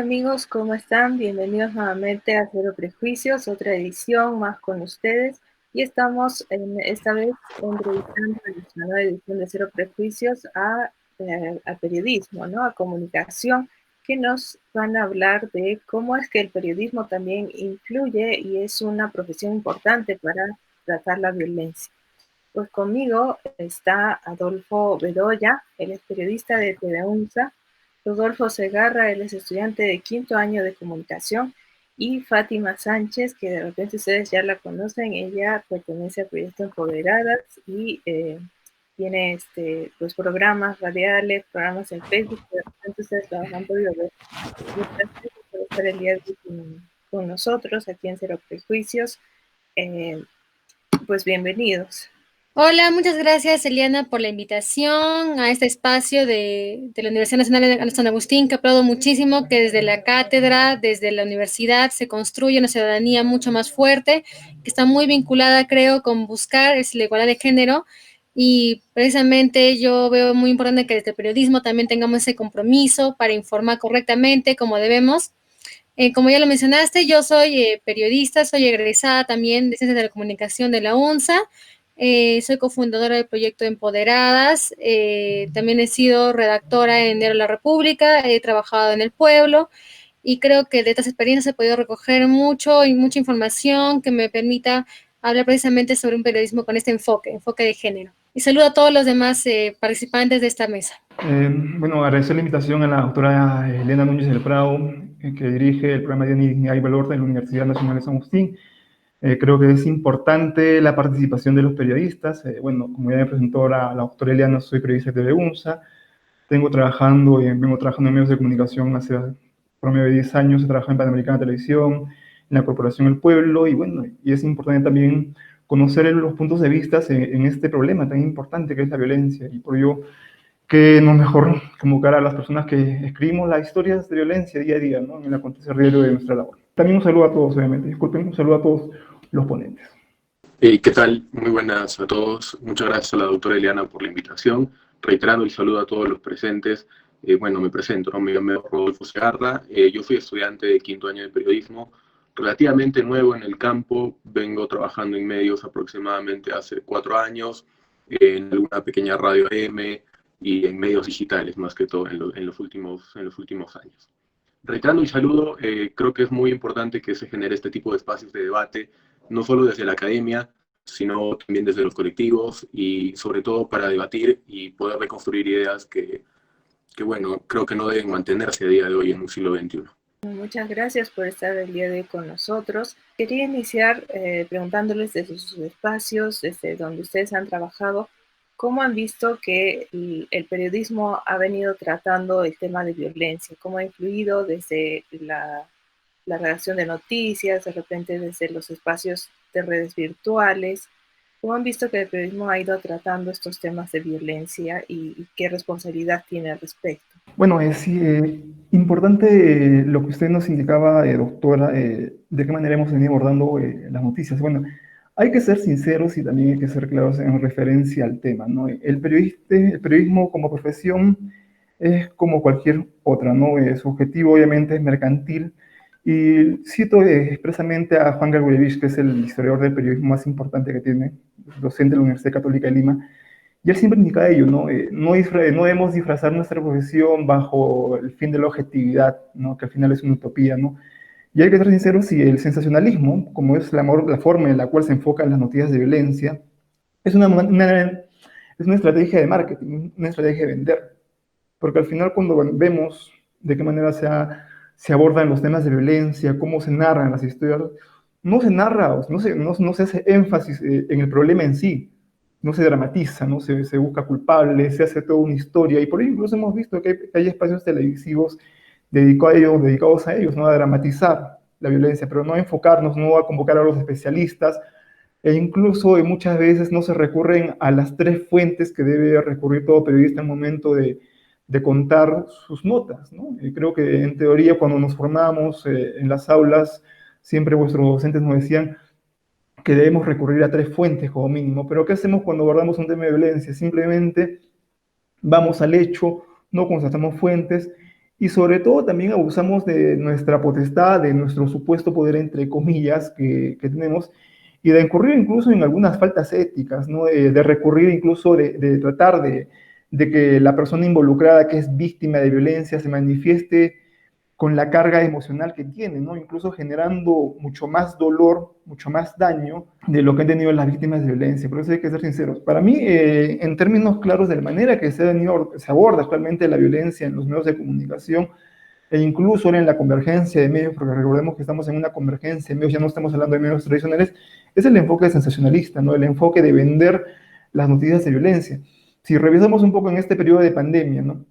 amigos? ¿Cómo están? Bienvenidos nuevamente a Cero Prejuicios, otra edición más con ustedes. Y estamos esta vez entrevistando en nuestra nueva edición de Cero Prejuicios a periodismo, ¿no? A comunicación, que nos van a hablar de cómo es que el periodismo también influye y es una profesión importante para tratar la violencia. Pues conmigo está Adolfo Bedoya, él es periodista de TV UNSA, Rodolfo Segarra, él es estudiante de quinto año de comunicación, y Fátima Sánchez, que de repente ustedes ya la conocen, ella pertenece a Proyecto Empoderadas y tiene pues, programas radiales, programas en Facebook, que de repente ustedes los han podido ver. Muchas gracias por estar el día de hoy con nosotros aquí en Cero Prejuicios. Eh, pues bienvenidos. Hola, muchas gracias Eliana por la invitación a este espacio de la Universidad Nacional de San Agustín, que aplaudo muchísimo que desde la cátedra, desde la universidad se construye una ciudadanía mucho más fuerte, que está muy vinculada, creo, con buscar la igualdad de género, y precisamente yo veo muy importante que desde el periodismo también tengamos ese compromiso para informar correctamente como debemos. Como ya lo mencionaste, yo soy periodista, soy egresada también de Ciencias de la Comunicación de la UNSA, soy cofundadora del proyecto Empoderadas, también he sido redactora en Diario La República, he trabajado en El Pueblo y creo que de estas experiencias he podido recoger mucha información que me permita hablar precisamente sobre un periodismo con este enfoque de género. Y saludo a todos los demás participantes de esta mesa. Bueno, agradecer la invitación a la doctora Elena Núñez del Prado, que dirige el programa de Dignidad y Valor de la Universidad Nacional de San Agustín. Creo que es importante la participación de los periodistas. Bueno, como ya me presentó la doctora Elena, soy periodista de TV UNSA. Vengo trabajando en medios de comunicación hace promedio de 10 años. He trabajado en Panamericana Televisión, en la Corporación El Pueblo, y bueno, y es importante también conocer los puntos de vista en este problema tan importante que es la violencia, y por ello que no mejor convocar a las personas que escribimos las historias de violencia día a día, ¿no? En el acontecer diario de nuestra labor. También un saludo a todos, obviamente, disculpen, un saludo a todos los ponentes. ¿Qué tal? Muy buenas a todos. Muchas gracias a la doctora Eliana por la invitación. Reiterando el saludo a todos los presentes. Bueno, me presento, ¿no? Me llamo Rodolfo Segarra. Yo fui estudiante de quinto año de periodismo, relativamente nuevo en el campo. Vengo trabajando en medios aproximadamente hace 4 años, en alguna pequeña radio AM y en medios digitales, más que todo en los últimos años. Reiterando el saludo, creo que es muy importante que se genere este tipo de espacios de debate, no solo desde la academia, sino también desde los colectivos y sobre todo para debatir y poder reconstruir ideas que bueno, creo que no deben mantenerse a día de hoy en un siglo XXI. Muchas gracias por estar el día de hoy con nosotros. Quería iniciar preguntándoles desde sus espacios, desde donde ustedes han trabajado, ¿cómo han visto que el periodismo ha venido tratando el tema de violencia? ¿Cómo ha influido desde la redacción de noticias, de repente desde los espacios de redes virtuales? ¿Cómo han visto que el periodismo ha ido tratando estos temas de violencia y qué responsabilidad tiene al respecto? Bueno, es importante lo que usted nos indicaba, doctora, de qué manera hemos venido abordando las noticias. Bueno, hay que ser sinceros y también hay que ser claros en referencia al tema, ¿no? El periodismo como profesión es como cualquier otra, ¿no? Su objetivo obviamente es mercantil, y cito expresamente a Juan Gregorevich, que es el historiador del periodismo más importante que tiene, docente de la Universidad Católica de Lima, y él siempre indica ello, ¿no? No debemos disfrazar nuestra profesión bajo el fin de la objetividad, ¿no? Que al final es una utopía, ¿no? Y hay que ser sinceros, si el sensacionalismo, como es la forma en la cual se enfocan las noticias de violencia, es es una estrategia de marketing, una estrategia de vender. Porque al final cuando vemos de qué manera se abordan los temas de violencia, cómo se narran las historias, no se narra, no se hace énfasis en el problema en sí, no se dramatiza, no se busca culpable, se hace toda una historia, y por ello incluso hemos visto que hay espacios televisivos dedicados a ellos, ¿no? A dramatizar la violencia, pero no a enfocarnos, no a convocar a los especialistas, e incluso muchas veces no se recurren a las 3 fuentes que debe recurrir todo periodista en el momento de contar sus notas, ¿no? Creo que en teoría cuando nos formamos en las aulas, siempre vuestros docentes nos decían que debemos recurrir a 3 fuentes como mínimo, pero ¿qué hacemos cuando abordamos un tema de violencia? Simplemente vamos al hecho, no constatamos fuentes, y sobre todo también abusamos de nuestra potestad, de nuestro supuesto poder, entre comillas, que tenemos, y de incurrir incluso en algunas faltas éticas, ¿no? De recurrir incluso, de tratar de que la persona involucrada que es víctima de violencia se manifieste con la carga emocional que tiene, ¿no? Incluso generando mucho más dolor, mucho más daño de lo que han tenido las víctimas de violencia. Por eso hay que ser sinceros. Para mí, en términos claros de la manera que se aborda actualmente la violencia en los medios de comunicación, e incluso ahora en la convergencia de medios, porque recordemos que estamos en una convergencia de medios, ya no estamos hablando de medios tradicionales, es el enfoque sensacionalista, ¿no? El enfoque de vender las noticias de violencia. Si revisamos un poco en este periodo de pandemia, ¿no?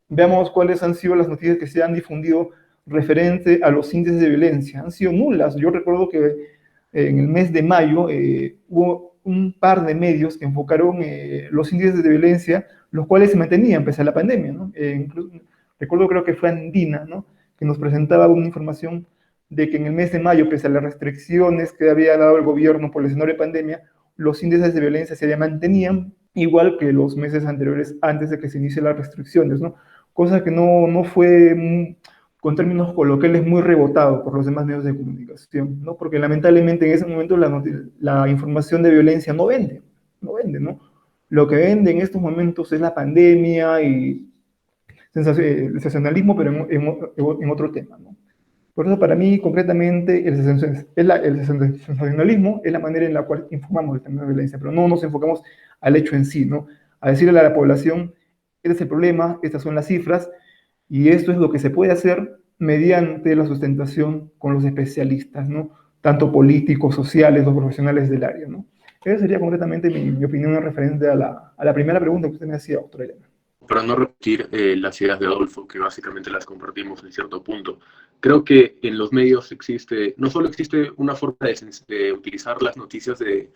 Veamos cuáles han sido las noticias que se han difundido referente a los índices de violencia. Han sido nulas. Yo recuerdo que en el mes de mayo hubo un par de medios que enfocaron los índices de violencia, los cuales se mantenían pese a la pandemia, ¿no? Recuerdo, creo que fue Andina, ¿no? Que nos presentaba una información de que en el mes de mayo, pese a las restricciones que había dado el gobierno por el escenario de pandemia, los índices de violencia se mantenían igual que los meses anteriores antes de que se inicien las restricciones, ¿no? Cosa que no fue, con términos coloquiales, muy rebotado por los demás medios de comunicación, ¿no? Porque lamentablemente en ese momento la información de violencia no vende, ¿no? Lo que vende en estos momentos es la pandemia y el sensacionalismo, pero en otro tema, ¿no? Por eso, para mí, concretamente, el sensacionalismo es la manera en la cual informamos del tema de violencia, pero no nos enfocamos al hecho en sí, ¿no? A decirle a la población, este es el problema, estas son las cifras, y esto es lo que se puede hacer mediante la sustentación con los especialistas, ¿no? Tanto políticos, sociales o profesionales del área, ¿no? Esa sería concretamente mi opinión en referente a la primera pregunta que usted me hacía, doctora Elena. Para no repetir las ideas de Adolfo, que básicamente las compartimos en cierto punto, creo que en los medios no solo existe una forma de utilizar las noticias de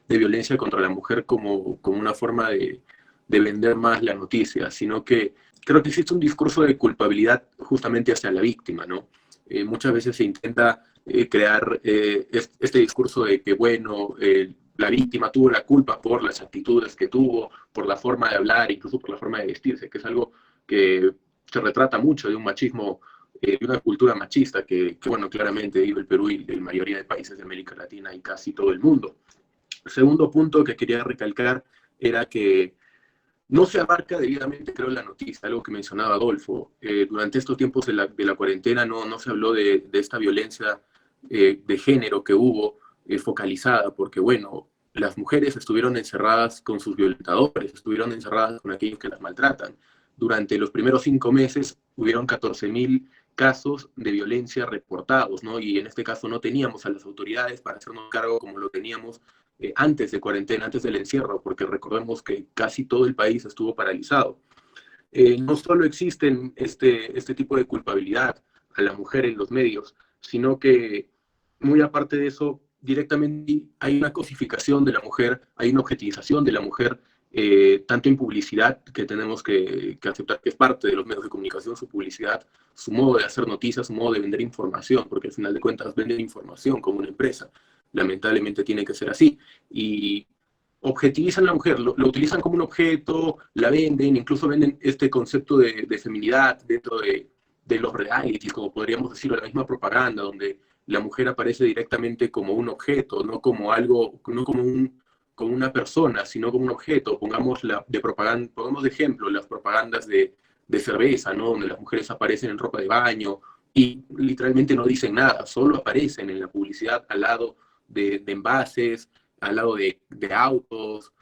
violencia contra la mujer como una forma de vender más la noticia, sino que creo que existe un discurso de culpabilidad justamente hacia la víctima, ¿no? Muchas veces se intenta crear este discurso de que, bueno, la víctima tuvo la culpa por las actitudes que tuvo, por la forma de hablar, incluso por la forma de vestirse, que es algo que se retrata mucho de un machismo, de una cultura machista bueno, claramente vive el Perú y la mayoría de países de América Latina y casi todo el mundo. El segundo punto que quería recalcar era que no se abarca debidamente, creo, la noticia, algo que mencionaba Adolfo. Durante estos tiempos de la cuarentena no se habló de esta violencia de género que hubo focalizada, porque, bueno, las mujeres estuvieron encerradas con sus violentadores, estuvieron encerradas con aquellos que las maltratan. Durante los primeros 5 meses hubieron 14.000 casos de violencia reportados, ¿no? Y en este caso no teníamos a las autoridades para hacernos cargo como lo teníamos antes de cuarentena, antes del encierro, porque recordemos que casi todo el país estuvo paralizado. No solo existen este tipo de culpabilidad a la mujer en los medios, sino que muy aparte de eso, directamente hay una cosificación de la mujer, hay una objetivización de la mujer, tanto en publicidad, que tenemos que aceptar que es parte de los medios de comunicación, su publicidad, su modo de hacer noticias, su modo de vender información, porque al final de cuentas venden información como una empresa. Lamentablemente tiene que ser así. Y objetivizan a la mujer, lo utilizan como un objeto, la venden, incluso venden este concepto de feminidad dentro de los realities, como podríamos decirlo, la misma propaganda, donde la mujer aparece directamente como un objeto, no como algo, no como una persona, sino como un objeto. Pongamos de ejemplo las propagandas de cerveza, ¿no? Donde las mujeres aparecen en ropa de baño y literalmente no dicen nada, solo aparecen en la publicidad al lado de envases, al lado de autos.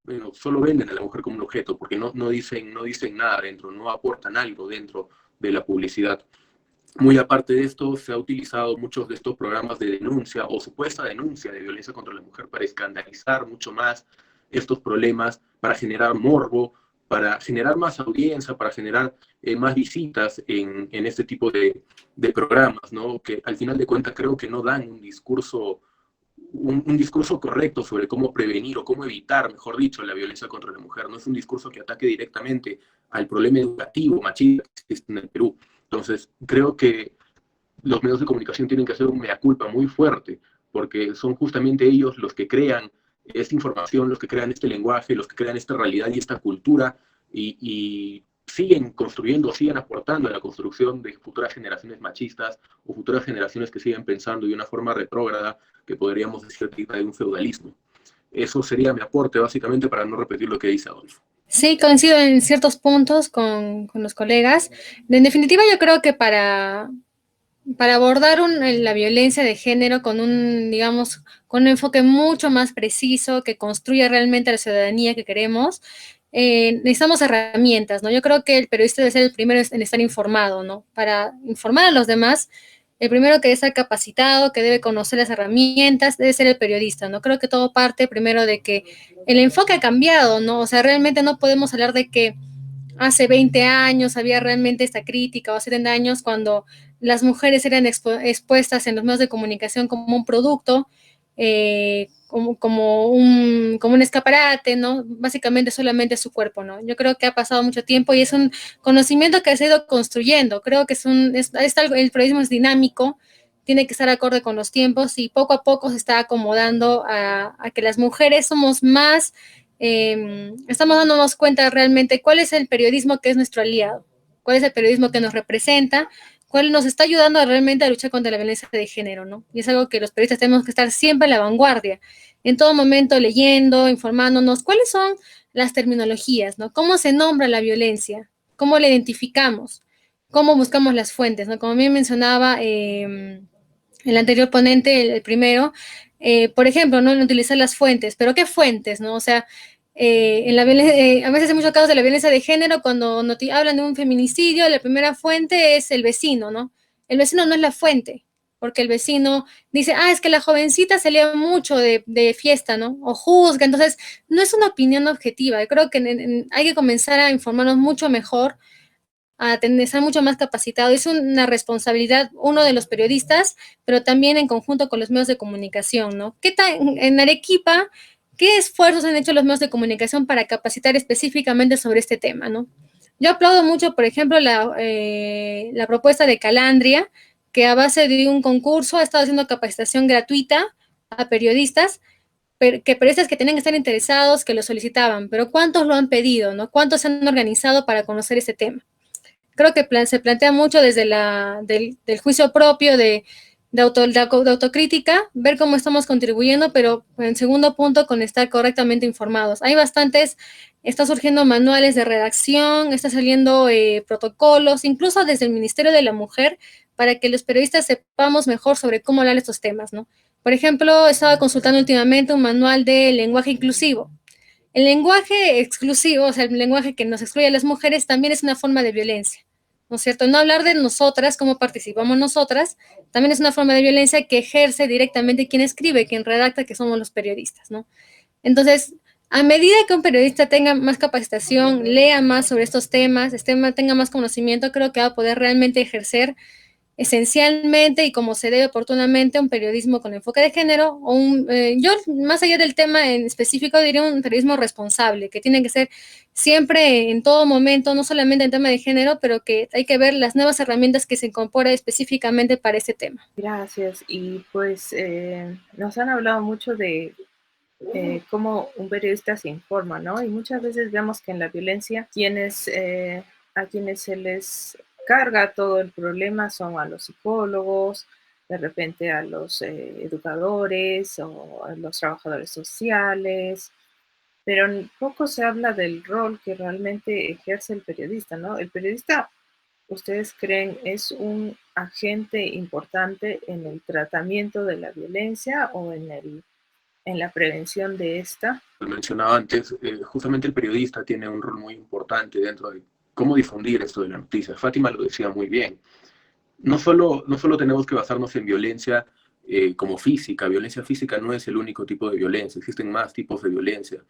Bueno, solo venden a la mujer como un objeto porque no dicen nada dentro, no aportan algo dentro de la publicidad. Muy aparte de esto, se ha utilizado muchos de estos programas de denuncia o supuesta denuncia de violencia contra la mujer para escandalizar mucho más estos problemas, para generar morbo, para generar más audiencia, para generar más visitas en este tipo de programas, ¿no? Que al final de cuentas creo que no dan un discurso correcto sobre cómo prevenir o cómo evitar, mejor dicho, la violencia contra la mujer. No es un discurso que ataque directamente al problema educativo machista que existe en el Perú. Entonces, creo que los medios de comunicación tienen que hacer un mea culpa muy fuerte, porque son justamente ellos los que crean esta información, los que crean este lenguaje, los que crean esta realidad y esta cultura, y siguen construyendo, siguen aportando a la construcción de futuras generaciones machistas o futuras generaciones que siguen pensando de una forma retrógrada que podríamos decir de un feudalismo. Eso sería mi aporte, básicamente, para no repetir lo que dice Adolfo. Sí, coincido en ciertos puntos con los colegas. En definitiva, yo creo que para abordar la violencia de género con digamos, con un enfoque mucho más preciso que construya realmente la ciudadanía que queremos, necesitamos herramientas, ¿no? Yo creo que el periodista debe ser el primero en estar informado, ¿no? Para informar a los demás, el primero que debe estar capacitado, que debe conocer las herramientas, debe ser el periodista, ¿no? Creo que todo parte primero de que el enfoque ha cambiado, ¿no? O sea, realmente no podemos hablar de que hace 20 años había realmente esta crítica, o hace 70 años cuando las mujeres eran expuestas en los medios de comunicación como un producto, como un escaparate, ¿no? Básicamente solamente su cuerpo, ¿no? Yo creo que ha pasado mucho tiempo y es un conocimiento que se ha ido construyendo. Creo que el periodismo es dinámico, tiene que estar acorde con los tiempos y poco a poco se está acomodando a que las mujeres somos más, estamos dándonos cuenta realmente cuál es el periodismo que es nuestro aliado, cuál es el periodismo que nos representa, cuál nos está ayudando realmente a luchar contra la violencia de género, ¿no? Y es algo que los periodistas tenemos que estar siempre a la vanguardia, en todo momento leyendo, informándonos, cuáles son las terminologías, ¿no? ¿Cómo se nombra la violencia? ¿Cómo la identificamos? ¿Cómo buscamos las fuentes, ¿no? Como bien mencionaba el anterior ponente, el primero, por ejemplo, ¿no? Utilizar las fuentes, pero ¿qué fuentes, no? O sea, a veces hay muchos casos de la violencia de género, cuando hablan de un feminicidio, la primera fuente es el vecino, ¿no? El vecino no es la fuente, porque el vecino dice, es que la jovencita salía mucho de fiesta, ¿no? O juzga, entonces no es una opinión objetiva. Yo creo que hay que comenzar a informarnos mucho mejor, a estar mucho más capacitado. Es una responsabilidad, uno de los periodistas, pero también en conjunto con los medios de comunicación, ¿no? ¿Qué tal en Arequipa? ¿Qué esfuerzos han hecho los medios de comunicación para capacitar específicamente sobre este tema, ¿no? Yo aplaudo mucho, por ejemplo, la propuesta de Calandria, que a base de un concurso ha estado haciendo capacitación gratuita a periodistas, periodistas que tenían que estar interesados, que lo solicitaban, pero ¿cuántos lo han pedido, no? ¿Cuántos se han organizado para conocer este tema? Creo que se plantea mucho desde del juicio propio, de autocrítica, ver cómo estamos contribuyendo, pero en segundo punto, con estar correctamente informados. Hay están surgiendo manuales de redacción, está saliendo protocolos, incluso desde el Ministerio de la Mujer, para que los periodistas sepamos mejor sobre cómo hablar estos temas, ¿no? Por ejemplo, estaba consultando últimamente un manual de lenguaje inclusivo. El lenguaje exclusivo, o sea, el lenguaje que nos excluye a las mujeres, también es una forma de violencia, ¿no es cierto? No hablar de nosotras, cómo participamos nosotras, también es una forma de violencia que ejerce directamente quien escribe, quien redacta, que somos los periodistas, ¿no? Entonces, a medida que un periodista tenga más capacitación, lea más sobre estos temas, tenga más conocimiento, creo que va a poder realmente ejercer esencialmente y como se debe oportunamente un periodismo con enfoque de género, yo más allá del tema en específico diría un periodismo responsable, que tiene que ser siempre en todo momento, no solamente en tema de género, pero que hay que ver las nuevas herramientas que se incorporan específicamente para este tema. Gracias. Y pues nos han hablado mucho de cómo un periodista se informa, ¿no? Y muchas veces vemos que en la violencia a quienes se les carga todo el problema son a los psicólogos, de repente a los educadores o a los trabajadores sociales, pero poco se habla del rol que realmente ejerce el periodista, ¿no? El periodista, ¿ustedes creen es un agente importante en el tratamiento de la violencia o en la prevención de esta? Lo mencionaba antes, justamente el periodista tiene un rol muy importante dentro de cómo difundir esto de la noticia. Fátima lo decía muy bien. No solo tenemos que basarnos en violencia como física. Violencia física no es el único tipo de violencia. Existen más tipos de violencia.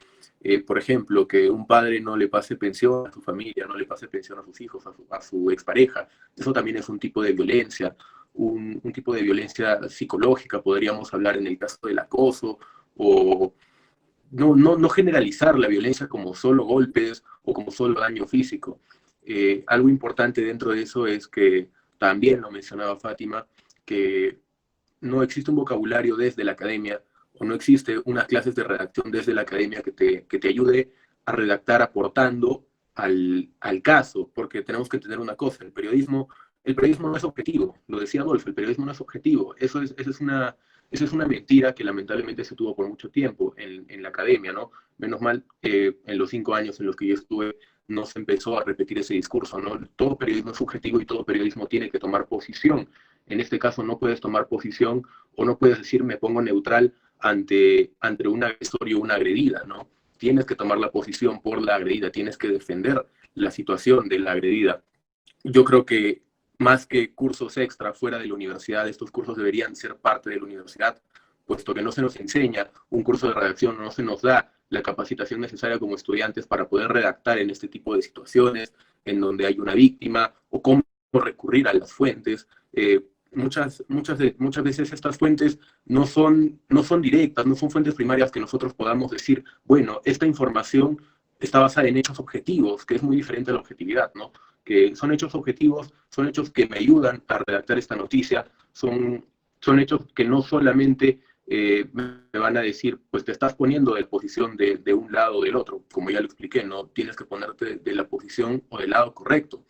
Por ejemplo, que un padre no le pase pensión a su familia, no le pase pensión a sus hijos, a su expareja. Eso también es un tipo de violencia. Un tipo de violencia psicológica, podríamos hablar en el caso del acoso, o no generalizar la violencia como solo golpes o como solo daño físico. Algo importante dentro de eso es que, también lo mencionaba Fátima, que no existe un vocabulario desde la academia o no existe unas clases de redacción desde la academia que te ayude a redactar aportando al caso, porque tenemos que entender una cosa, el periodismo no es objetivo, lo decía Adolfo, el periodismo no es objetivo, esa es una mentira que lamentablemente se tuvo por mucho tiempo en la academia, ¿no? Menos mal, en los 5 años en los que yo estuve, no se empezó a repetir ese discurso, ¿no? Todo periodismo es subjetivo y todo periodismo tiene que tomar posición. En este caso no puedes tomar posición o no puedes decir me pongo neutral ante un agresor y una agredida, ¿no? Tienes que tomar la posición por la agredida, tienes que defender la situación de la agredida. Yo creo que más que cursos extra fuera de la universidad, estos cursos deberían ser parte de la universidad, puesto que no se nos enseña un curso de redacción, no se nos da la capacitación necesaria como estudiantes para poder redactar en este tipo de situaciones, en donde hay una víctima, o cómo recurrir a las fuentes. Muchas veces estas fuentes no son directas, no son fuentes primarias que nosotros podamos decir, bueno, esta información está basada en hechos objetivos, que es muy diferente a la objetividad, ¿no? Que son hechos objetivos, son hechos que me ayudan a redactar esta noticia, son hechos que no solamente me van a decir, pues te estás poniendo de posición de un lado o del otro, como ya lo expliqué, no tienes que ponerte de la posición o del lado correcto.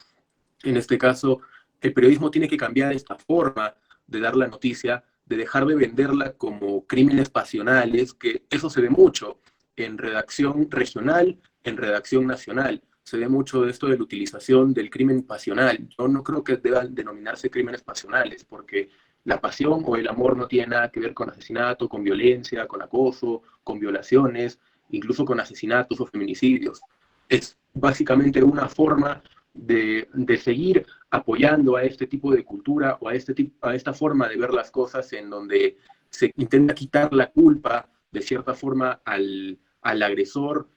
En este caso, el periodismo tiene que cambiar esta forma de dar la noticia, de dejar de venderla como crímenes pasionales, que eso se ve mucho en redacción regional, en redacción nacional. Se ve mucho de esto de la utilización del crimen pasional. Yo no creo que deban denominarse crímenes pasionales, porque la pasión o el amor no tiene nada que ver con asesinato, con violencia, con acoso, con violaciones, incluso con asesinatos o feminicidios. Es básicamente una forma de seguir apoyando a este tipo de cultura o a esta forma de ver las cosas en donde se intenta quitar la culpa de cierta forma al agresor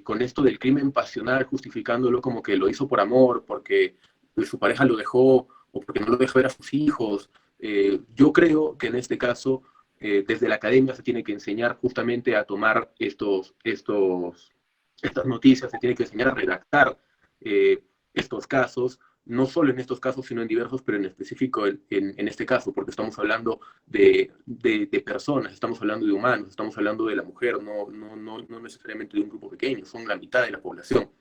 con esto del crimen pasional, justificándolo como que lo hizo por amor, porque su pareja lo dejó o porque no lo dejó ver a sus hijos. Yo creo que en este caso, desde la academia se tiene que enseñar justamente a tomar estas noticias, se tiene que enseñar a redactar estos casos, no solo en estos casos, sino en diversos, pero en específico en este caso, porque estamos hablando de personas, estamos hablando de humanos, estamos hablando de la mujer, no necesariamente de un grupo pequeño, son la mitad de la población.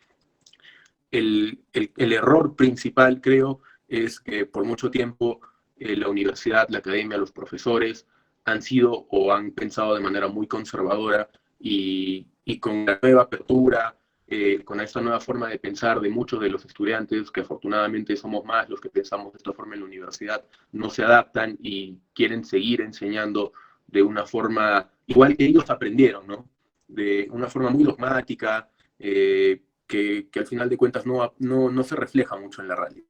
El error principal, creo, es que por mucho tiempo la universidad, la academia, los profesores han sido o han pensado de manera muy conservadora y con la nueva apertura, con esta nueva forma de pensar de muchos de los estudiantes, que afortunadamente somos más los que pensamos de esta forma en la universidad, no se adaptan y quieren seguir enseñando de una forma igual que ellos aprendieron, ¿no? De una forma muy dogmática, que al final de cuentas no se refleja mucho en la realidad.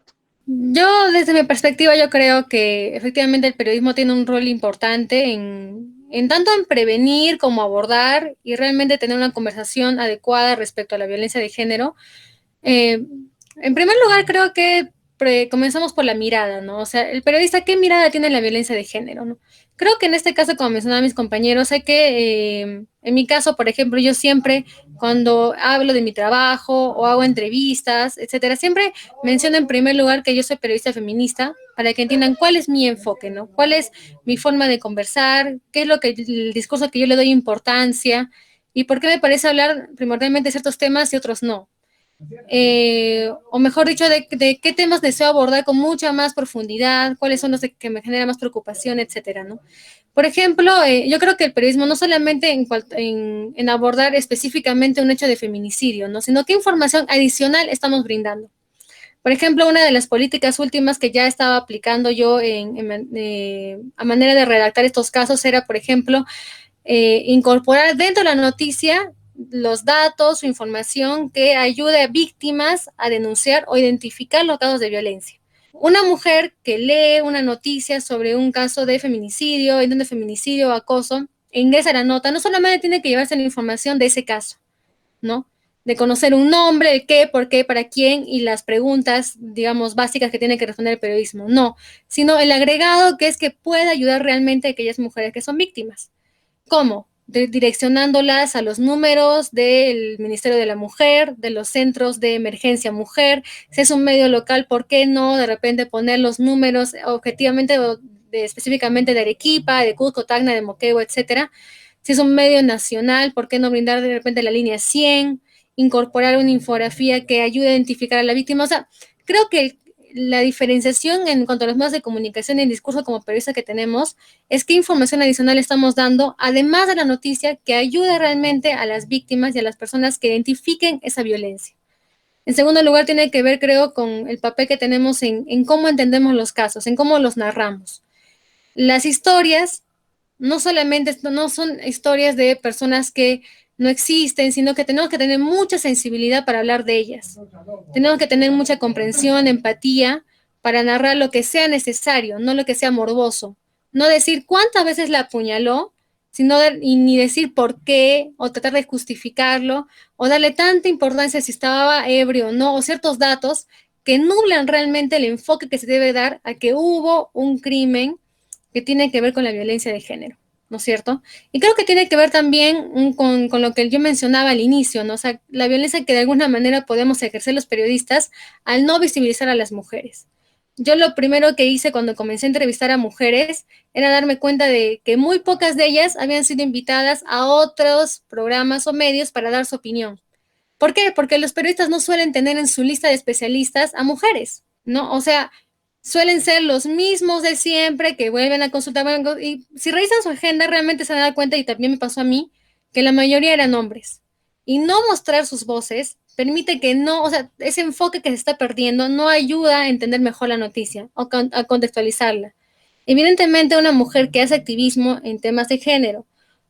Yo, desde mi perspectiva, yo creo que efectivamente el periodismo tiene un rol importante en tanto en prevenir como abordar y realmente tener una conversación adecuada respecto a la violencia de género. En primer lugar, creo que comenzamos por la mirada, ¿no? O sea, el periodista, ¿qué mirada tiene la violencia de género, no? Creo que en este caso, como mencionaban mis compañeros, hay que, en mi caso, por ejemplo, yo siempre, cuando hablo de mi trabajo o hago entrevistas, etcétera, siempre menciono en primer lugar que yo soy periodista feminista para que entiendan cuál es mi enfoque, ¿no? Cuál es mi forma de conversar, qué es el discurso que yo le doy importancia y por qué me parece hablar primordialmente de ciertos temas y otros no. O mejor dicho, de qué temas deseo abordar con mucha más profundidad, cuáles son los que me generan más preocupación, etcétera, ¿no? Por ejemplo, yo creo que el periodismo no solamente en abordar específicamente un hecho de feminicidio, ¿no? Sino qué información adicional estamos brindando. Por ejemplo, una de las políticas últimas que ya estaba aplicando yo a manera de redactar estos casos era, por ejemplo, incorporar dentro de la noticia los datos o información que ayude a víctimas a denunciar o identificar los casos de violencia. Una mujer que lee una noticia sobre un caso de feminicidio, intento de feminicidio o acoso, e ingresa a la nota, no solamente tiene que llevarse la información de ese caso, ¿no? De conocer un nombre, el qué, por qué, para quién y las preguntas, digamos, básicas que tiene que responder el periodismo. No, sino el agregado que es que pueda ayudar realmente a aquellas mujeres que son víctimas. ¿Cómo? Direccionándolas a los números del Ministerio de la Mujer, de los centros de emergencia mujer. Si es un medio local, ¿por qué no de repente poner los números objetivamente específicamente de Arequipa, de Cusco, Tacna, de Moquegua, etcétera? Si es un medio nacional, ¿por qué no brindar de repente la línea 100? incorporar una infografía que ayude a identificar a la víctima. O sea, creo que la diferenciación en cuanto a los medios de comunicación y el discurso como periodista que tenemos es qué información adicional estamos dando, además de la noticia, que ayude realmente a las víctimas y a las personas que identifiquen esa violencia. En segundo lugar, tiene que ver, creo, con el papel que tenemos en cómo entendemos los casos, en cómo los narramos. Las historias no solamente no son historias de personas que no existen, sino que tenemos que tener mucha sensibilidad para hablar de ellas. Tenemos que tener mucha comprensión, empatía, para narrar lo que sea necesario, no lo que sea morboso. No decir cuántas veces la apuñaló, sino ni decir por qué, o tratar de justificarlo, o darle tanta importancia si estaba ebrio o no, o ciertos datos que nublan realmente el enfoque que se debe dar a que hubo un crimen que tiene que ver con la violencia de género, ¿no es cierto? Y creo que tiene que ver también con lo que yo mencionaba al inicio, ¿no? O sea, la violencia que de alguna manera podemos ejercer los periodistas al no visibilizar a las mujeres. Yo lo primero que hice cuando comencé a entrevistar a mujeres era darme cuenta de que muy pocas de ellas habían sido invitadas a otros programas o medios para dar su opinión. ¿Por qué? Porque los periodistas no suelen tener en su lista de especialistas a mujeres, ¿no? O sea, suelen ser los mismos de siempre que vuelven a consultar. Y si revisan su agenda, realmente se dan cuenta, y también me pasó a mí, que la mayoría eran hombres. Y no mostrar sus voces permite que no, o sea, ese enfoque que se está perdiendo no ayuda a entender mejor la noticia o a contextualizarla. Evidentemente, una mujer que hace activismo en temas de género,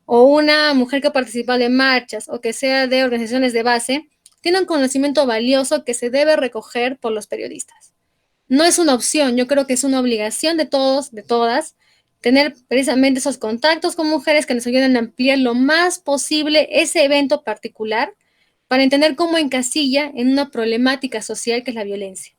o una mujer que participa de marchas, o que sea de organizaciones de base, tiene un conocimiento valioso que se debe recoger por los periodistas. No es una opción, yo creo que es una obligación de todos, de todas, tener precisamente esos contactos con mujeres que nos ayuden a ampliar lo más posible ese evento particular para entender cómo encasilla en una problemática social que es la violencia.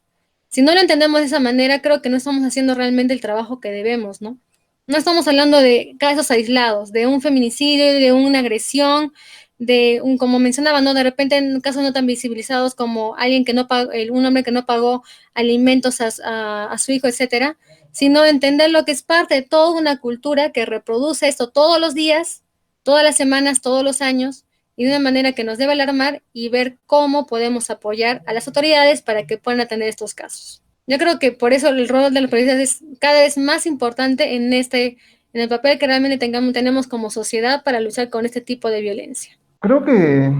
Si no lo entendemos de esa manera, creo que no estamos haciendo realmente el trabajo que debemos, ¿no? No estamos hablando de casos aislados, de un feminicidio, de una agresión, de un, como mencionaba, ¿no? De repente en casos no tan visibilizados como alguien que no pagó, un hombre que no pagó alimentos a su hijo, etcétera, sino entender lo que es parte de toda una cultura que reproduce esto todos los días, todas las semanas, todos los años, y de una manera que nos debe alarmar y ver cómo podemos apoyar a las autoridades para que puedan atender estos casos. Yo creo que por eso el rol de los periodistas es cada vez más importante en el papel que realmente tenemos como sociedad para luchar con este tipo de violencia. Creo que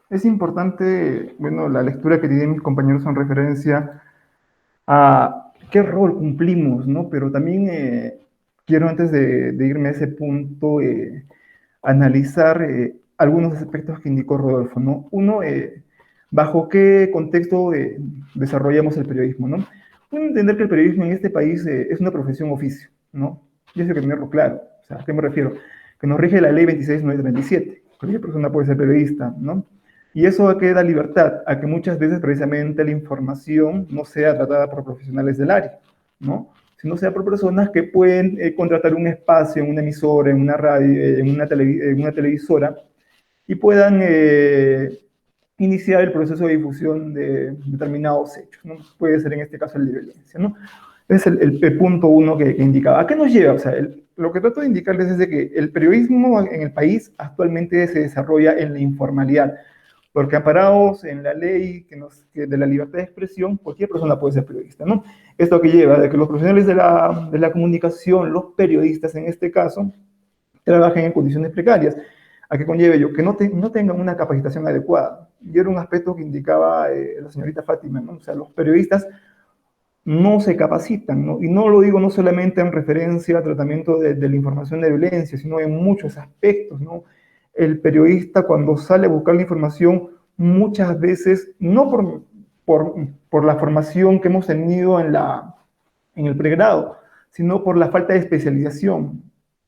es importante, bueno, la lectura que tienen mis compañeros en referencia a qué rol cumplimos, ¿no? Pero también quiero, antes de irme a ese punto, analizar algunos aspectos que indicó Rodolfo, ¿no? Uno, bajo qué contexto desarrollamos el periodismo, ¿no? Uno, entender que el periodismo en este país es una profesión oficio, ¿no? Y eso hay que tenerlo claro. O sea, ¿a qué me refiero? Que nos rige la ley 26937. Cualquier persona puede ser periodista, ¿no? Y eso a que da libertad, a que muchas veces precisamente la información no sea tratada por profesionales del área, ¿no? Sino sea por personas que pueden contratar un espacio en una emisora, en una radio, en una televisora, y puedan iniciar el proceso de difusión de determinados hechos, ¿no? Puede ser en este caso el de violencia, ¿no? Es el punto uno que indicaba. ¿A qué nos lleva? O sea, lo que trato de indicarles es de que el periodismo en el país actualmente se desarrolla en la informalidad, porque amparados en la ley de la libertad de expresión, cualquier persona puede ser periodista, ¿no? Esto que lleva de que los profesionales de la comunicación, los periodistas en este caso, trabajen en condiciones precarias. ¿A qué conlleve yo? Que no tengan una capacitación adecuada. Y era un aspecto que indicaba la señorita Fátima, ¿no? O sea, los periodistas no se capacitan, ¿no? Y no lo digo no solamente en referencia al tratamiento de la información de violencia, sino en muchos aspectos, ¿no? El periodista, cuando sale a buscar la información, muchas veces, no por la formación que hemos tenido en el pregrado, sino por la falta de especialización,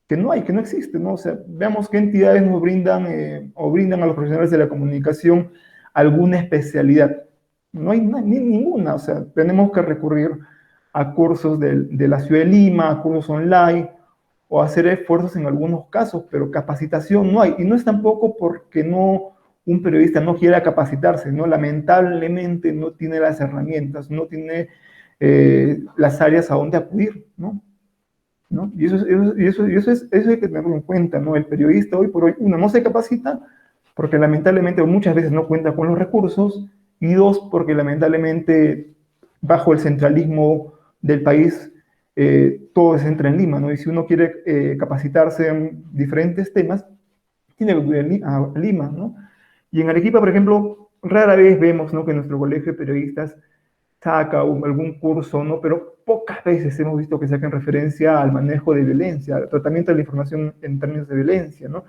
que no existe, ¿no? O sea, veamos qué entidades nos brindan o brindan a los profesionales de la comunicación alguna especialidad. No hay ninguna, o sea, tenemos que recurrir a cursos de la ciudad de Lima, a cursos online, o hacer esfuerzos en algunos casos, pero capacitación no hay. Y no es tampoco porque un periodista no quiera capacitarse, ¿no? Lamentablemente no tiene las herramientas, no tiene las áreas a donde acudir, ¿no? ¿No? Y eso hay que tenerlo en cuenta, ¿no? El periodista hoy por hoy, uno, no se capacita, porque lamentablemente muchas veces no cuenta con los recursos, y dos, porque lamentablemente bajo el centralismo del país todo se centra en Lima, ¿no? Y si uno quiere capacitarse en diferentes temas, tiene que acudir a Lima, ¿no? Y en Arequipa, por ejemplo, rara vez vemos, ¿no?, que nuestro colegio de periodistas saca algún curso, ¿no? Pero pocas veces hemos visto que saquen referencia al manejo de violencia, al tratamiento de la información en términos de violencia, ¿no?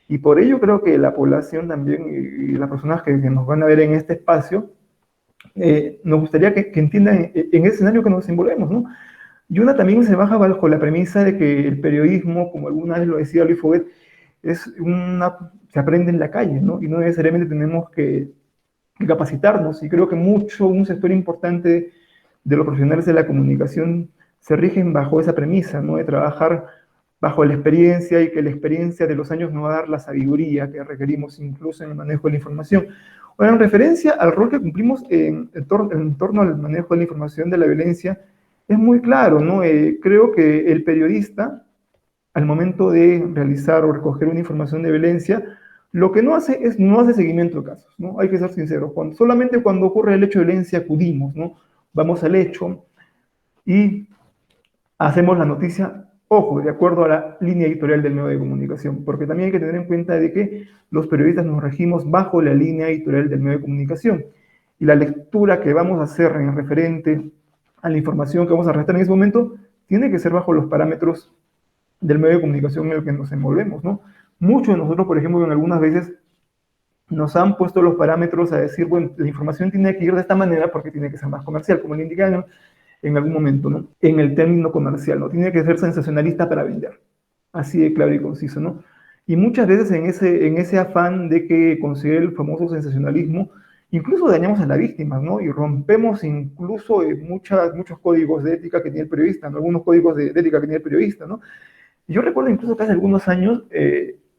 Y por ello creo que la población también y las personas que nos van a ver en este espacio, nos gustaría que entiendan en ese escenario que nos envolvemos, ¿no? Yuna también se baja bajo la premisa de que el periodismo, como alguna vez lo decía Luis Fouet, se aprende en la calle, ¿no? Y no necesariamente tenemos que capacitarnos. Y creo que un sector importante de los profesionales de la comunicación se rigen bajo esa premisa, ¿no? De trabajar bajo la experiencia, y que la experiencia de los años nos va a dar la sabiduría que requerimos incluso en el manejo de la información. Bueno, en referencia al rol que cumplimos en torno al manejo de la información de la violencia, es muy claro, ¿no? Creo que el periodista, al momento de realizar o recoger una información de violencia, lo que no hace es no hace seguimiento de casos, ¿no? Hay que ser sinceros. Solamente cuando ocurre el hecho de violencia acudimos, ¿no? Vamos al hecho y hacemos la noticia, ojo, de acuerdo a la línea editorial del medio de comunicación, porque también hay que tener en cuenta de que los periodistas nos regimos bajo la línea editorial del medio de comunicación, y la lectura que vamos a hacer en referente a la información que vamos a redactar en ese momento tiene que ser bajo los parámetros del medio de comunicación en el que nos envolvemos, ¿no? Muchos de nosotros, por ejemplo, en algunas veces nos han puesto los parámetros a decir, bueno, la información tiene que ir de esta manera porque tiene que ser más comercial, como le indicaron en algún momento, ¿no? En el término comercial, ¿no? Tiene que ser sensacionalista para vender. Así de claro y conciso, ¿no? Y muchas veces en ese afán de que considere el famoso sensacionalismo, incluso dañamos a las víctimas, ¿no? Y rompemos incluso muchos códigos de ética que tiene el periodista, ¿no? Algunos códigos de ética que tiene el periodista, ¿no? Y yo recuerdo incluso que hace algunos años,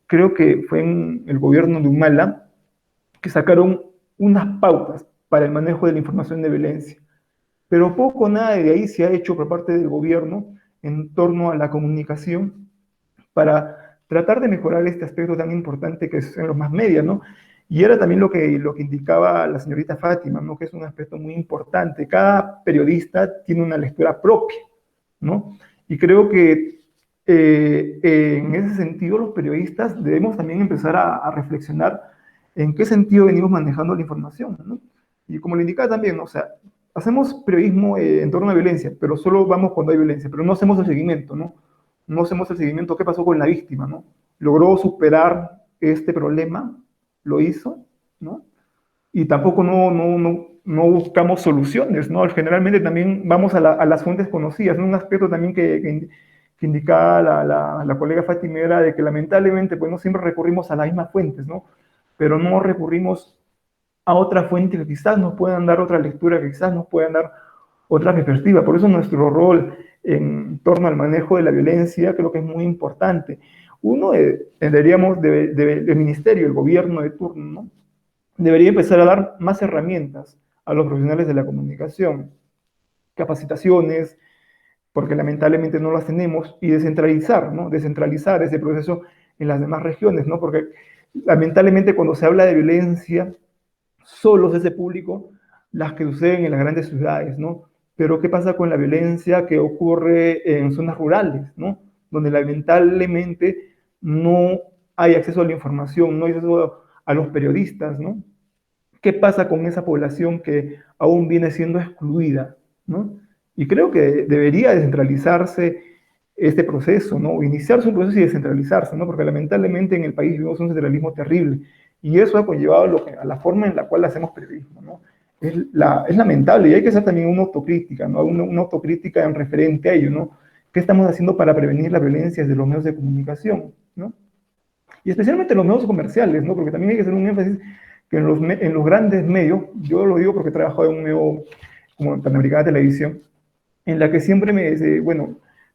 creo que fue en el gobierno de Humala, que sacaron unas pautas para el manejo de la información de violencia. Pero poco o nada de ahí se ha hecho por parte del gobierno en torno a la comunicación para tratar de mejorar este aspecto tan importante que es en los más media, ¿no? Y era también lo que indicaba la señorita Fátima, ¿no? Que es un aspecto muy importante. Cada periodista tiene una lectura propia, ¿no? Y creo que en ese sentido los periodistas debemos también empezar a reflexionar en qué sentido venimos manejando la información, ¿no? Y como le indicaba también, ¿no? O sea, hacemos periodismo en torno a la violencia, pero solo vamos cuando hay violencia, pero no hacemos el seguimiento, ¿no? No hacemos el seguimiento, ¿qué pasó con la víctima, ¿no? ¿Logró superar este problema? ¿Lo hizo? ¿No? Y tampoco no buscamos soluciones, ¿no? Generalmente también vamos a las fuentes conocidas, ¿no? Un aspecto también que indicaba la colega Fátima era de que lamentablemente pues no siempre recurrimos a las mismas fuentes, ¿no? Pero no recurrimos a otra fuente que quizás nos puedan dar otra lectura, que quizás nos puedan dar otra perspectiva. Por eso nuestro rol en torno al manejo de la violencia creo que es muy importante. Uno, deberíamos, del ministerio, el gobierno de turno, ¿no? Debería empezar a dar más herramientas a los profesionales de la comunicación, capacitaciones, porque lamentablemente no las tenemos, y descentralizar, ¿no? Descentralizar ese proceso en las demás regiones, ¿no? Porque lamentablemente cuando se habla de violencia, solo es ese público las que suceden en las grandes ciudades, ¿no? Pero ¿qué pasa con la violencia que ocurre en zonas rurales, ¿no? Donde lamentablemente no hay acceso a la información, no hay acceso a los periodistas, ¿no? ¿Qué pasa con esa población que aún viene siendo excluida, ¿no? Y creo que debería descentralizarse este proceso, ¿no? Iniciarse un proceso y descentralizarse, ¿no? Porque lamentablemente en el país vivimos un centralismo terrible, y eso ha conllevado a la forma en la cual hacemos periodismo, ¿no? Es lamentable, y hay que hacer también una autocrítica, ¿no? Una autocrítica en referente a ello, ¿no? ¿Qué estamos haciendo para prevenir la violencia desde los medios de comunicación, ¿no? Y especialmente los medios comerciales, ¿no? Porque también hay que hacer un énfasis que en los grandes medios, yo lo digo porque he trabajado en un medio como Panamericana Televisión, en la que siempre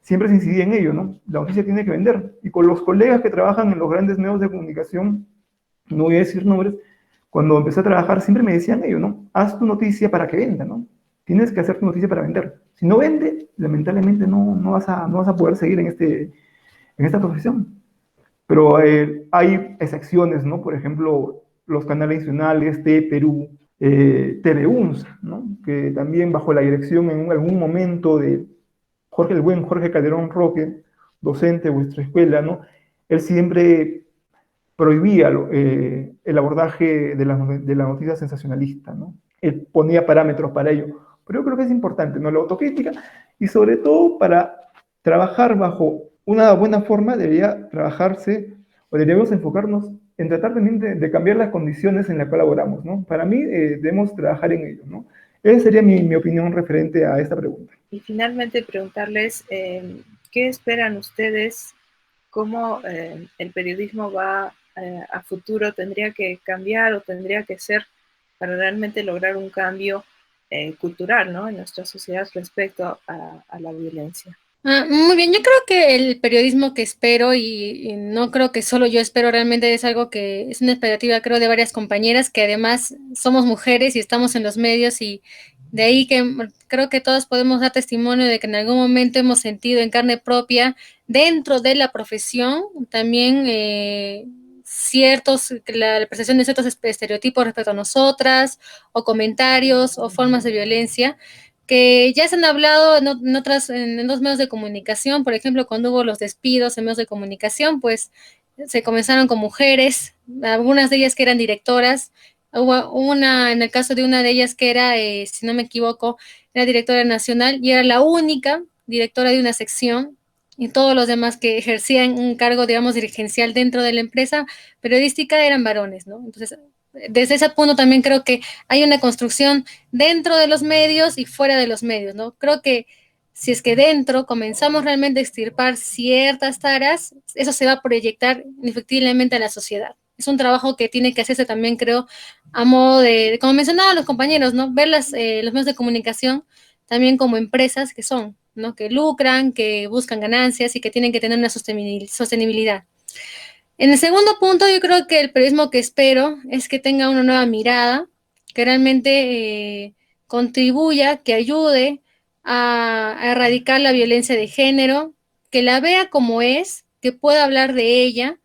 siempre se incidía en ello, ¿no? La noticia tiene que vender. Y con los colegas que trabajan en los grandes medios de comunicación, no voy a decir nombres, cuando empecé a trabajar siempre me decían ello, ¿no? Haz tu noticia para que venda, ¿no? Tienes que hacer tu noticia para vender. Si no vende, lamentablemente no vas a poder seguir en esta profesión. Pero hay excepciones, ¿no? Por ejemplo, los canales nacionales de Perú, TVUNS, ¿no? Que también bajo la dirección en algún momento de el buen Jorge Calderón Roque, docente de vuestra escuela, ¿no? Él siempre prohibía el abordaje de la noticia sensacionalista, ¿no? Él ponía parámetros para ello. Pero yo creo que es importante, ¿no? La autocrítica y sobre todo para trabajar bajo una buena forma debería trabajarse o deberíamos enfocarnos en tratar también de cambiar las condiciones en las que colaboramos, ¿no? Para mí debemos trabajar en ello, ¿no? Esa sería mi opinión referente a esta pregunta. Y finalmente preguntarles, ¿qué esperan ustedes? ¿Cómo el periodismo va a futuro? ¿Tendría que cambiar o tendría que ser para realmente lograr un cambio cultural, ¿no? En nuestra sociedad respecto a la violencia? Muy bien, yo creo que el periodismo que espero, y no creo que solo yo espero, realmente es algo que es una expectativa, creo, de varias compañeras, que además somos mujeres y estamos en los medios, y de ahí que creo que todos podemos dar testimonio de que en algún momento hemos sentido en carne propia, dentro de la profesión, también la percepción de ciertos estereotipos respecto a nosotras, o comentarios, o formas de violencia que ya se han hablado en los medios de comunicación. Por ejemplo, cuando hubo los despidos en medios de comunicación, pues se comenzaron con mujeres, algunas de ellas que eran directoras. Hubo una, en el caso de una de ellas que era, si no me equivoco, era directora nacional y era la única directora de una sección, y todos los demás que ejercían un cargo, digamos, dirigencial dentro de la empresa periodística eran varones, ¿no? Entonces, desde ese punto también creo que hay una construcción dentro de los medios y fuera de los medios, ¿no? Creo que si es que dentro comenzamos realmente a extirpar ciertas taras, eso se va a proyectar efectivamente a la sociedad. Es un trabajo que tiene que hacerse también, creo, a modo como mencionaban los compañeros, ¿no? Ver los medios de comunicación también como empresas que son, ¿no? Que lucran, que buscan ganancias y que tienen que tener una sostenibilidad. En el segundo punto, yo creo que el periodismo que espero es que tenga una nueva mirada, que realmente contribuya, que ayude a erradicar la violencia de género, que la vea como es, que pueda hablar de ella,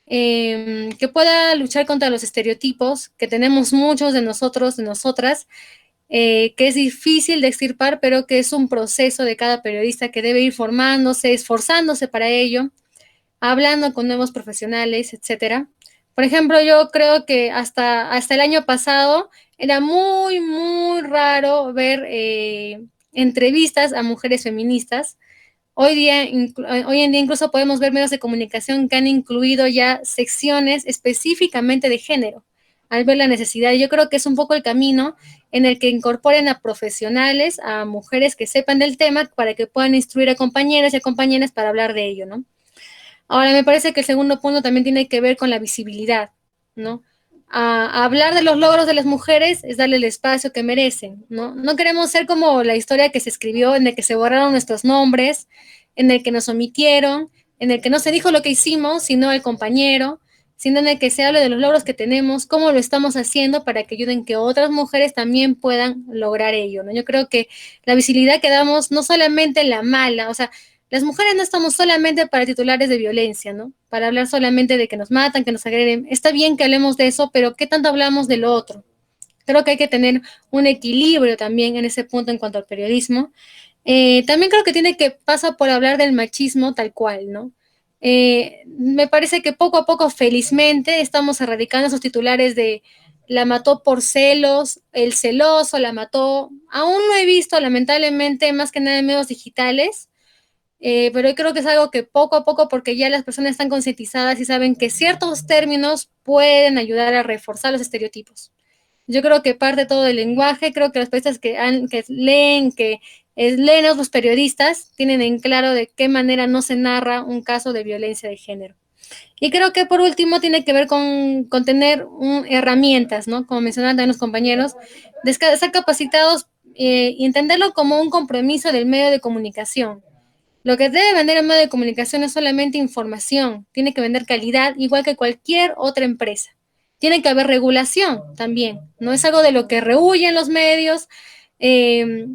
que pueda luchar contra los estereotipos que tenemos muchos de nosotros, de nosotras, que es difícil de extirpar, pero que es un proceso de cada periodista que debe ir formándose, esforzándose para ello, hablando con nuevos profesionales, etcétera. Por ejemplo, yo creo que hasta el año pasado era muy, muy raro ver entrevistas a mujeres feministas. Hoy en día incluso podemos ver medios de comunicación que han incluido ya secciones específicamente de género, al ver la necesidad. Yo creo que es un poco el camino en el que incorporen a profesionales, a mujeres que sepan del tema, para que puedan instruir a compañeras y a compañeras para hablar de ello, ¿no? Ahora, me parece que el segundo punto también tiene que ver con la visibilidad, ¿no? A hablar de los logros de las mujeres es darle el espacio que merecen, ¿no? No queremos ser como la historia que se escribió, en el que se borraron nuestros nombres, en el que nos omitieron, en el que no se dijo lo que hicimos, sino el compañero, sino en el que se hable de los logros que tenemos, cómo lo estamos haciendo para que ayuden que otras mujeres también puedan lograr ello, ¿no? Yo creo que la visibilidad que damos no solamente en la mala, o sea, las mujeres no estamos solamente para titulares de violencia, ¿no? Para hablar solamente de que nos matan, que nos agreden. Está bien que hablemos de eso, pero ¿qué tanto hablamos de lo otro? Creo que hay que tener un equilibrio también en ese punto en cuanto al periodismo. También creo que tiene que pasar por hablar del machismo tal cual, ¿no? Me parece que poco a poco, felizmente, estamos erradicando esos titulares de la mató por celos, el celoso la mató. Aún no he visto, lamentablemente, más que nada en medios digitales, pero yo creo que es algo que poco a poco, porque ya las personas están concientizadas y saben que ciertos términos pueden ayudar a reforzar los estereotipos. Yo creo que parte todo del lenguaje, creo que los periodistas leen a otros periodistas, tienen en claro de qué manera no se narra un caso de violencia de género. Y creo que por último tiene que ver con tener herramientas, ¿no? Como mencionaban también los compañeros, de estar capacitados y entenderlo como un compromiso del medio de comunicación. Lo que debe vender el medio de comunicación es solamente información, tiene que vender calidad, igual que cualquier otra empresa. Tiene que haber regulación también, no es algo de lo que rehuyen los medios, eh,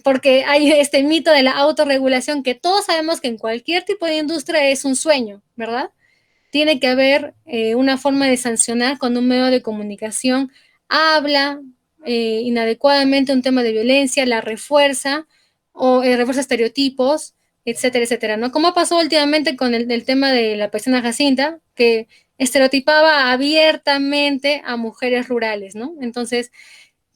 porque hay este mito de la autorregulación que todos sabemos que en cualquier tipo de industria es un sueño, ¿verdad? tiene que haber una forma de sancionar cuando un medio de comunicación habla inadecuadamente un tema de violencia, la refuerza o refuerza estereotipos, etcétera, etcétera, ¿no? Como pasó últimamente con el tema de la paisana Jacinta, que estereotipaba abiertamente a mujeres rurales, ¿no? Entonces,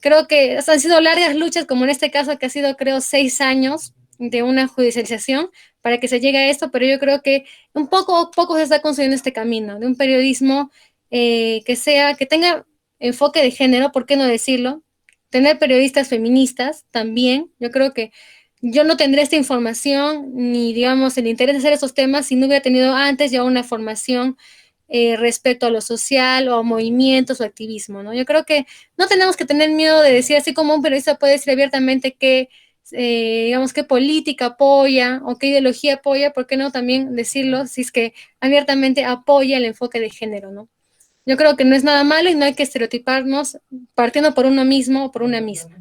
creo que han sido largas luchas, como en este caso que ha sido, creo, 6 años de una judicialización para que se llegue a esto, pero yo creo que un poco a poco se está construyendo este camino de un periodismo que tenga enfoque de género, ¿por qué no decirlo? Tener periodistas feministas también. Yo creo que yo no tendré esta información ni, digamos, el interés de hacer esos temas si no hubiera tenido antes ya una formación respecto a lo social o a movimientos o activismo, ¿no? Yo creo que no tenemos que tener miedo de decir, así como un periodista puede decir abiertamente que, digamos, qué política apoya o qué ideología apoya, ¿por qué no también decirlo si es que abiertamente apoya el enfoque de género, ¿no? Yo creo que no es nada malo y no hay que estereotiparnos partiendo por uno mismo o por una misma.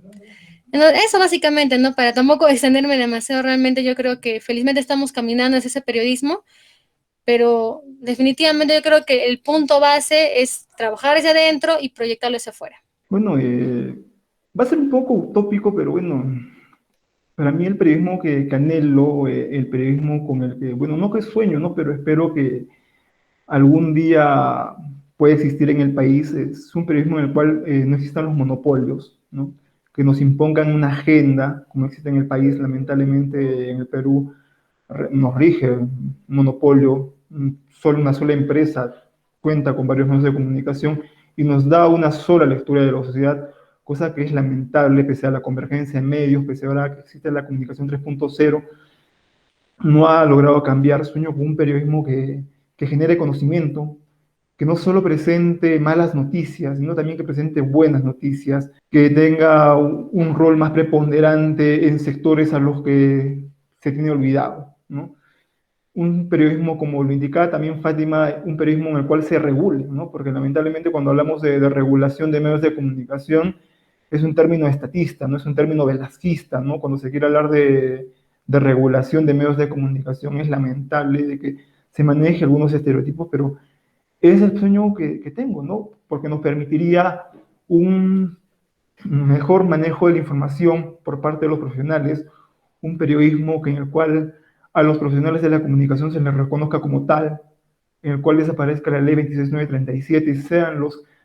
Entonces, eso básicamente, ¿no? Para tampoco extenderme demasiado, realmente yo creo que felizmente estamos caminando hacia ese periodismo, pero definitivamente yo creo que el punto base es trabajar hacia adentro y proyectarlo hacia afuera. Bueno, va a ser un poco utópico, pero bueno, para mí el periodismo que anhelo, el periodismo con el que, bueno, no que sueño, ¿no? Pero espero que algún día pueda existir en el país, es un periodismo en el cual no existan los monopolios, ¿no? Que nos impongan una agenda, como existe en el país, lamentablemente en el Perú nos rige un monopolio, solo una sola empresa cuenta con varios medios de comunicación y nos da una sola lectura de la sociedad, cosa que es lamentable, pese a la convergencia en medios, pese a ahora que existe la comunicación 3.0, no ha logrado cambiar. Sueño con un periodismo que genere conocimiento, que no solo presente malas noticias, sino también que presente buenas noticias, que tenga un rol más preponderante en sectores a los que se tiene olvidado, ¿no? Un periodismo, como lo indicaba también Fátima, un periodismo en el cual se regule, ¿no? Porque lamentablemente cuando hablamos de regulación de medios de comunicación es un término estatista, no es un término velasquista, ¿no? Cuando se quiere hablar de regulación de medios de comunicación es lamentable de que se maneje algunos estereotipos, pero es el sueño que tengo, ¿no? Porque nos permitiría un mejor manejo de la información por parte de los profesionales, un periodismo en el cual a los profesionales de la comunicación se les reconozca como tal, en el cual desaparezca la ley 26937 y sean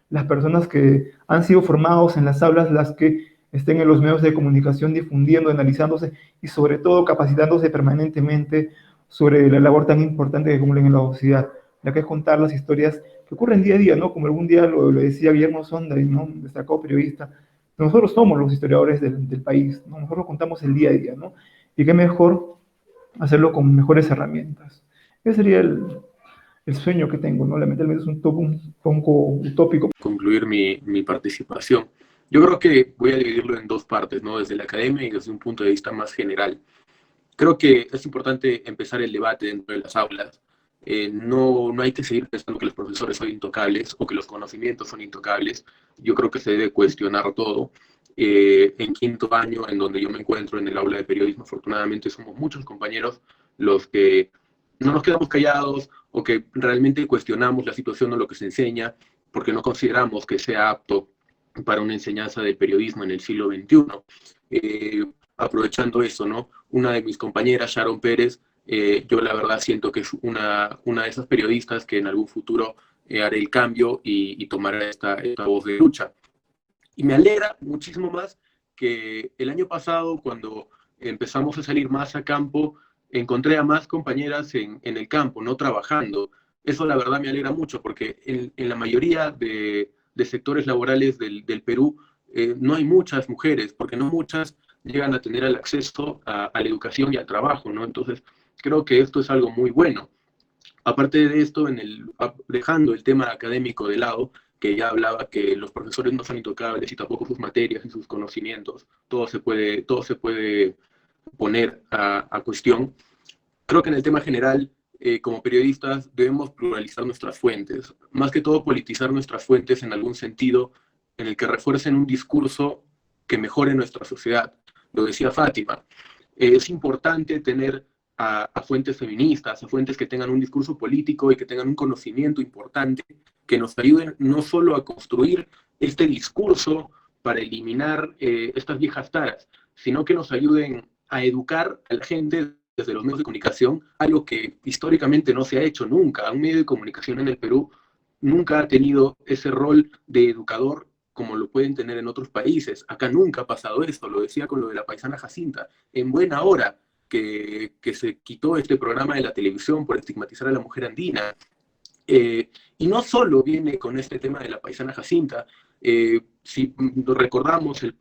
las personas que han sido formados en las aulas las que estén en los medios de comunicación difundiendo, analizándose y sobre todo capacitándose permanentemente sobre la labor tan importante que cumplen en la sociedad, la que es contar las historias que ocurren día a día, ¿no? Como algún día lo decía Guillermo Sonda, ¿no? Destacado periodista, nosotros somos los historiadores del país, ¿no? Nosotros contamos el día a día, ¿no? Y qué mejor hacerlo con mejores herramientas. Ese sería el sueño que tengo, ¿no? Lamentablemente es un poco utópico. Concluir mi participación. Yo creo que voy a dividirlo en dos partes, ¿no? Desde la academia y desde un punto de vista más general. Creo que es importante empezar el debate dentro de las aulas. No hay que seguir pensando que los profesores son intocables o que los conocimientos son intocables. Yo creo que se debe cuestionar todo. En quinto año, en donde yo me encuentro en el aula de periodismo, afortunadamente somos muchos compañeros los que no nos quedamos callados o que realmente cuestionamos la situación o lo que se enseña porque no consideramos que sea apto para una enseñanza de periodismo en el siglo XXI. Aprovechando eso, ¿no? Una de mis compañeras, Sharon Pérez, yo la verdad siento que es una de esas periodistas que en algún futuro hará el cambio y tomará esta voz de lucha. Y me alegra muchísimo más que el año pasado, cuando empezamos a salir más a campo, encontré a más compañeras en el campo, no trabajando. Eso la verdad me alegra mucho, porque en la mayoría de sectores laborales del Perú no hay muchas mujeres, porque no muchas llegan a tener el acceso a la educación y al trabajo, ¿no? Entonces, creo que esto es algo muy bueno. Aparte de esto, dejando el tema académico de lado, que ya hablaba que los profesores no son intocables y tampoco sus materias y sus conocimientos, todo se puede poner a cuestión. Creo que en el tema general, como periodistas, debemos pluralizar nuestras fuentes, más que todo politizar nuestras fuentes en algún sentido en el que refuercen un discurso que mejore nuestra sociedad. Lo decía Fátima, es importante tener a fuentes feministas, a fuentes que tengan un discurso político y que tengan un conocimiento importante, que nos ayuden no solo a construir este discurso para eliminar estas viejas taras, sino que nos ayuden a educar a la gente desde los medios de comunicación, algo que históricamente no se ha hecho nunca. Un medio de comunicación en el Perú nunca ha tenido ese rol de educador como lo pueden tener en otros países. Acá nunca ha pasado esto, lo decía con lo de la paisana Jacinta. En buena hora que se quitó este programa de la televisión por estigmatizar a la mujer andina. Y no solo viene con este tema de la paisana Jacinta. Si recordamos el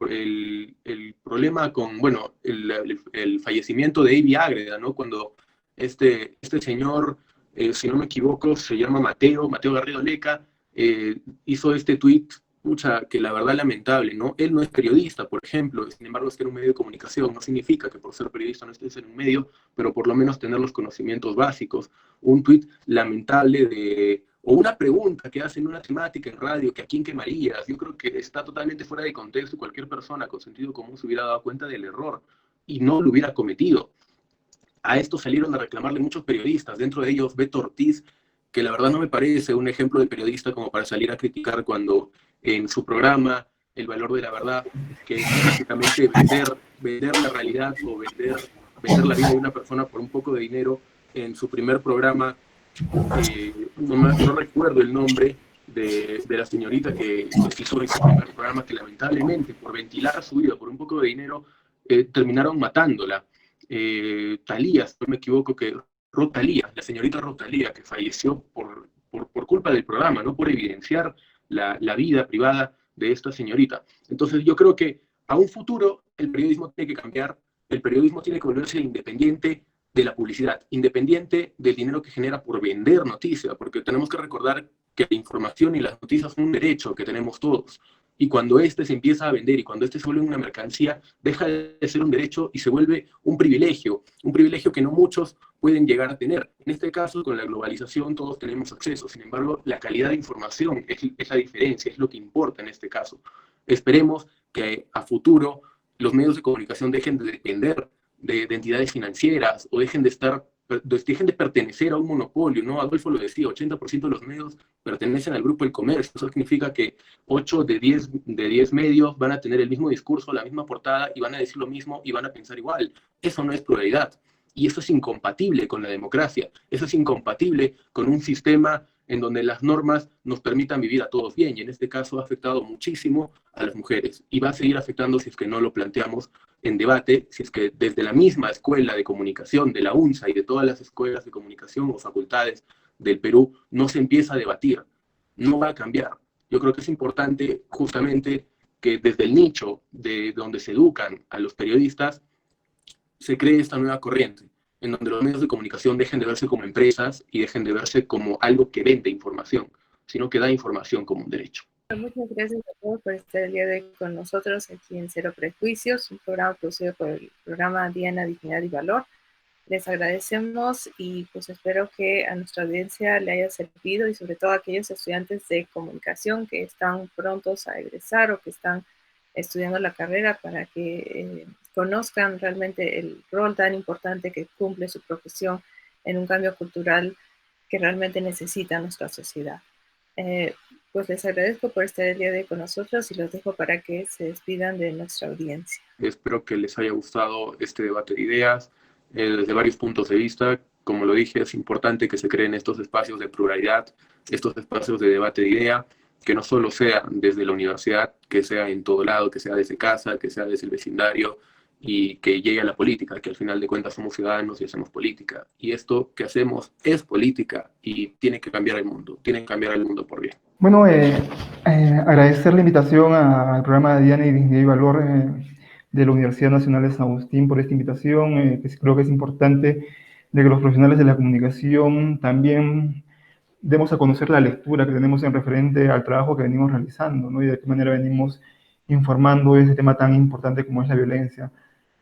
problema con, bueno, el fallecimiento de Ivy Ágreda, ¿no? Cuando este señor, si no me equivoco, se llama Mateo Garrido Leca, hizo este tuit, pucha, que la verdad lamentable, ¿no? Él no es periodista, por ejemplo, sin embargo es que en un medio de comunicación no significa que por ser periodista no estés en un medio, pero por lo menos tener los conocimientos básicos. Un tuit lamentable o una pregunta que hacen una temática en radio, que a quién quemarías, yo creo que está totalmente fuera de contexto y cualquier persona con sentido común se hubiera dado cuenta del error y no lo hubiera cometido. A esto salieron a reclamarle muchos periodistas, dentro de ellos Beto Ortiz, que la verdad no me parece un ejemplo de periodista como para salir a criticar cuando en su programa El Valor de la Verdad, que es básicamente vender la realidad o vender la vida de una persona por un poco de dinero. En su primer programa, no recuerdo el nombre de la señorita que hizo ese primer programa, que lamentablemente por ventilar su vida por un poco de dinero terminaron matándola. Talía, si no me equivoco, la señorita Rotalía, que falleció por culpa del programa, no por evidenciar la vida privada de esta señorita. Entonces yo creo que a un futuro el periodismo tiene que cambiar, el periodismo tiene que volverse independiente de la publicidad, independiente del dinero que genera por vender noticias, porque tenemos que recordar que la información y las noticias son un derecho que tenemos todos. Y cuando este se empieza a vender y cuando este se vuelve una mercancía, deja de ser un derecho y se vuelve un privilegio que no muchos pueden llegar a tener. En este caso, con la globalización, todos tenemos acceso. Sin embargo, la calidad de información es la diferencia, es lo que importa en este caso. Esperemos que a futuro los medios de comunicación dejen de depender de entidades financieras o dejen de pertenecer a un monopolio, ¿no? Adolfo lo decía, 80% de los medios pertenecen al grupo del comercio. Eso significa que 8 de 10 medios van a tener el mismo discurso, la misma portada y van a decir lo mismo y van a pensar igual. Eso no es pluralidad. Y eso es incompatible con la democracia. Eso es incompatible con un sistema en donde las normas nos permitan vivir a todos bien. Y en este caso ha afectado muchísimo a las mujeres. Y va a seguir afectando si es que no lo planteamos en debate, si es que desde la misma escuela de comunicación de la UNSA y de todas las escuelas de comunicación o facultades del Perú no se empieza a debatir. No va a cambiar. Yo creo que es importante justamente que desde el nicho de donde se educan a los periodistas se cree esta nueva corriente, en donde los medios de comunicación dejen de verse como empresas y dejen de verse como algo que vende información, sino que da información como un derecho. Muchas gracias a todos por estar el día de hoy con nosotros aquí en Cero Prejuicios, un programa producido por el programa Diana, Dignidad y Valor. Les agradecemos y pues espero que a nuestra audiencia le haya servido y sobre todo a aquellos estudiantes de comunicación que están prontos a egresar o que están estudiando la carrera para que conozcan realmente el rol tan importante que cumple su profesión en un cambio cultural que realmente necesita nuestra sociedad. Pues les agradezco por estar el día de hoy con nosotros y los dejo para que se despidan de nuestra audiencia. Espero que les haya gustado este debate de ideas desde varios puntos de vista. Como lo dije, es importante que se creen estos espacios de pluralidad, estos espacios de debate de idea, que no solo sea desde la universidad, que sea en todo lado, que sea desde casa, que sea desde el vecindario y que llegue a la política, que al final de cuentas somos ciudadanos y hacemos política. Y esto que hacemos es política y tiene que cambiar el mundo, tiene que cambiar el mundo por bien. Bueno, agradecer la invitación al programa de Diana y Dignidad y Valor de la Universidad Nacional de San Agustín por esta invitación. Creo que es importante de que los profesionales de la comunicación también demos a conocer la lectura que tenemos en referente al trabajo que venimos realizando, ¿no? Y de qué manera venimos informando ese tema tan importante como es la violencia.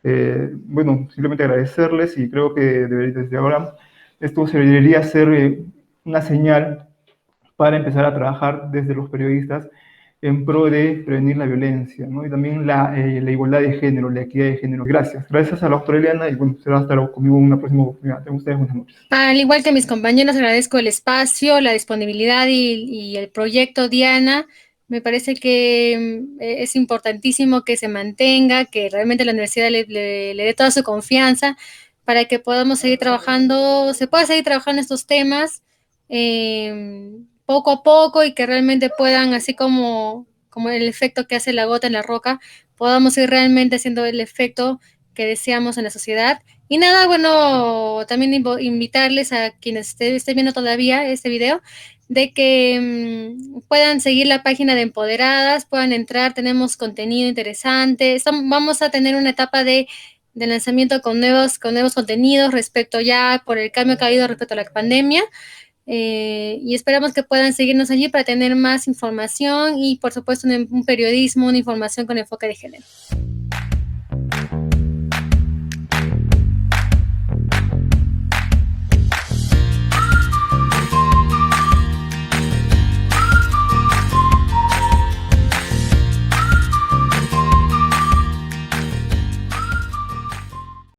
Bueno, simplemente agradecerles y creo que desde ahora esto se debería ser una señal para empezar a trabajar desde los periodistas en pro de prevenir la violencia, ¿no? Y también la igualdad de género, la equidad de género. Gracias. Gracias a la doctora Eliana y bueno, será hasta luego conmigo en una próxima oportunidad. Tengan ustedes buenas noches. Al igual que mis compañeros, agradezco el espacio, la disponibilidad y el proyecto Diana. Me parece que es importantísimo que se mantenga, que realmente la universidad le dé toda su confianza para que podamos seguir trabajando, se pueda seguir trabajando estos temas poco a poco y que realmente puedan, así como el efecto que hace la gota en la roca, podamos ir realmente haciendo el efecto que deseamos en la sociedad. Y nada, bueno, también invitarles a quienes estén viendo todavía este video, de que puedan seguir la página de Empoderadas, puedan entrar, tenemos contenido interesante. Vamos a tener una etapa de lanzamiento con nuevos contenidos respecto ya por el cambio que ha habido respecto a la pandemia. Y esperamos que puedan seguirnos allí para tener más información y, por supuesto, un periodismo, una información con enfoque de género.